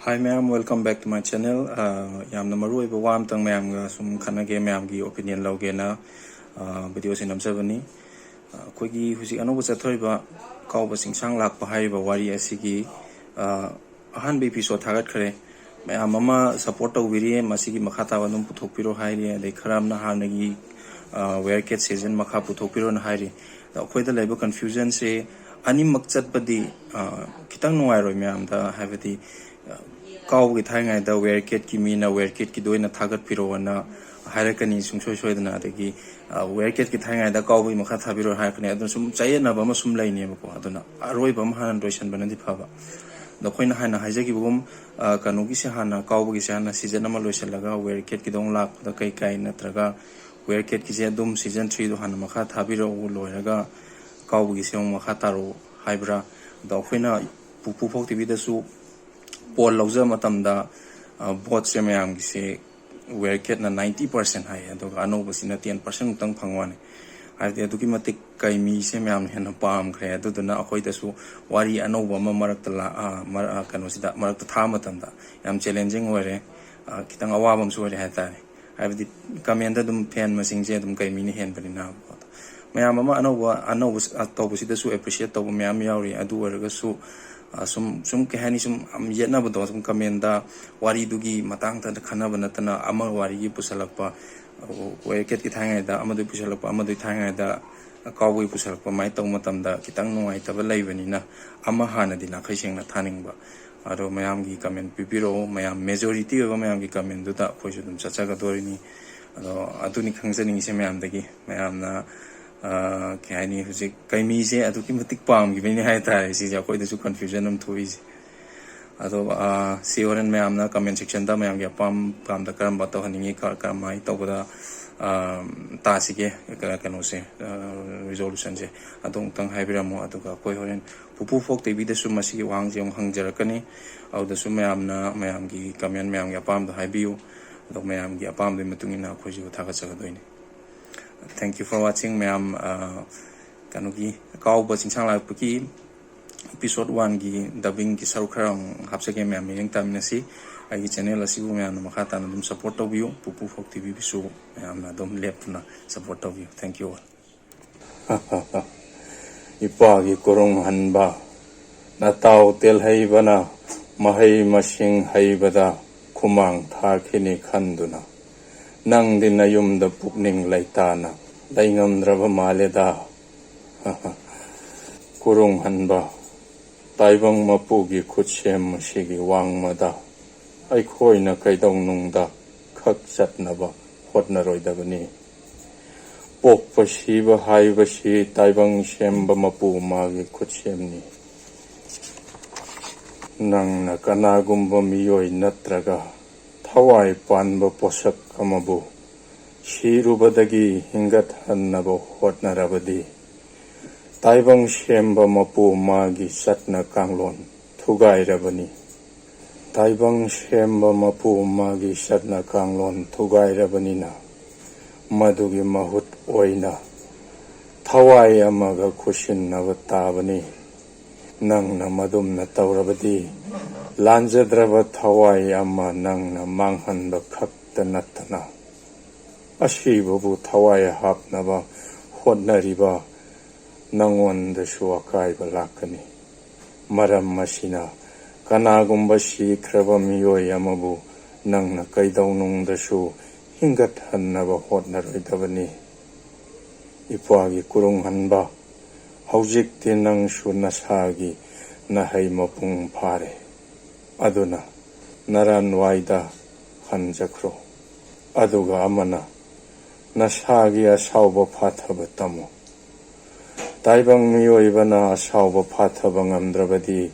Hi ma'am, welcome back to my channel. Yamna maru iba wam tang ma'am ga sum khana ge ma'am gi opinion loge na video sin namsabani. Koi gi husi anu busa thoi ba kau ba singsang lak pa hai ba wari asigi ahan bi episode thagat khare ma'am mama support to viri masigi makhata wa num puthok piro hai ri de kharam na han gi wear cat season makha puthok piro na hai ri da khoi da leba confusion se ani makchat badi kitang nuai roi ma'am da havati kau gi thai ngai da wear kit ki mina wear kit ki doina thagat piro na harakani sungsoi soi dana adagi wear kit ki thai ngai da kau bi makha thabiro harakani adun sum chai na ba ma sum lai ne ko aduna aroi bam hanan roisan banadi phaba da khoina hana haija ki bum kanu gi se hana kau gi se hana season ama loisal laga wear kit ki dong lak da kai kai natraga wear kit ki je dum season 3 do hana makha thabiro loiraga kau gi se makha taro haibra da khoina pupu phok tv da su Paul Lauza matamda bot se mayam gi se wear kit na 90% hai ado ano basina 10% utang phangwane ade aduki matik kai mi se mayam hena pam khre adu duna akhoi da su wari ano ba ma marak tala mar kanu sida marak ta tha matamda yam challenging ore kitang awabam su ore hata abdi kamenda dum fan masing je dum kai mi ni hen barina mayam ama ano to busida su appreciate to mayam yauri adu orga su sum kehani sum yetna bodo sum kamenda wari dugi matang ta khana banatana ama wari gi pusalakpa wear kit ki thangai da amadu pusalakpa amadu thangai da kawui pusalakpa mai taw matamda kitang nuai taba laibani na ama hana dina khaiseng na thaning ba aro mayam gi comment pipiro mayam majority of mayam gi comment du da khoi sudum chacha ga dorini aro aduni khangjani se mayam dagi mayam na kani huzik kai mi se adu ki matik pam gi bini hai ta si ja koi da su confusion am thui ado si oren me amna comment section da me am ya pam da karam ba to haningi kar mai to da ta si ke kanu se resolution je adong tang hai bira mo adu ka koi horen pupu phok te bi da su masi wang je hang jar kani au da su me amna me am gi comment me am ya pam da hai biu ado me am gi pam de matungina khoi ju tha ka chaga doini. Thank you for watching ma'am kanugi kau ba singsang la puki episode 1 gi dubbing ki saru kharang hapsake ma'am yeng tamina si agi channel asibu ma'am na makha ta dum support of you pupu phok tv bisu ma'am na dum left na support of you. Thank you all. Ipa gi korong hanba na taw tel hai bana mahai masing hai bada khumang thar khini khanduna nang din na yum da pukning laitana laingam draba maleda kurung hanba taibang mapugi khutchem sigi wangmada ai khoi na kaidong nungda khak chatnaba hotna roidabani pok pasi ba hai basi taibang shemba mapu magi khutchemni nang na kanagumba miyoi natraga Thawai panba posak amabu shirubadagi hingat hannaba hotnarabadi taibang shemba mapu magi satna kanglon thugairabani taibang shemba mapu magi satna kanglon thugairabanina madugi mahut oina thawai amaga khushinnaba tabani nangna madumna taurabadi Lanjadraba thawai ama nangna manghanba khakta natana ashibabu thawai hapnaba hotnariba nangonda shuakaiba lakani maram masina kanagumba shikraba miyoi amabu nangna kaidawnungda shu hingat hannaba hotnaroidabani ipagi kurung hanba haujikti nang shu nasagi nahai mapung phare aduna naran waida hanjakro aduga amana nasagi asauba phathaba tamo taibang miyoibana asauba phathaba ngamdrabadi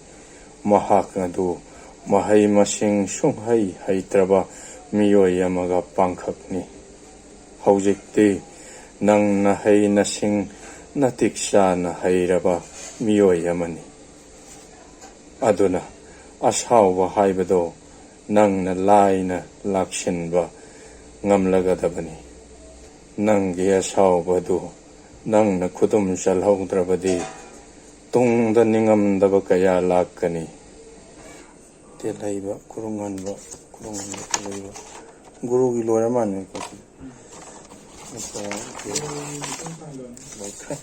mahak adu mahai masing sunghai haitraba miyoi amaga pangkhakni haujikti nang nahai nasing natiksha na hairaba miyoi amani aduna asauba haibado nangna laina lakshinba ngamlagadabani nanggi asaubadu nangna khudum chalhaudrabadi tungda ningamdaba kaya lakani ꯇꯦꯠ ꯂꯩꯕ ꯈꯨꯔꯨꯡꯍꯟꯕ ꯂꯩꯕ ꯒꯨꯔꯨꯒꯤ ꯂꯣꯏꯔ ꯃꯥꯜꯂꯦ ꯂꯣꯏꯈ꯭ꯔꯦ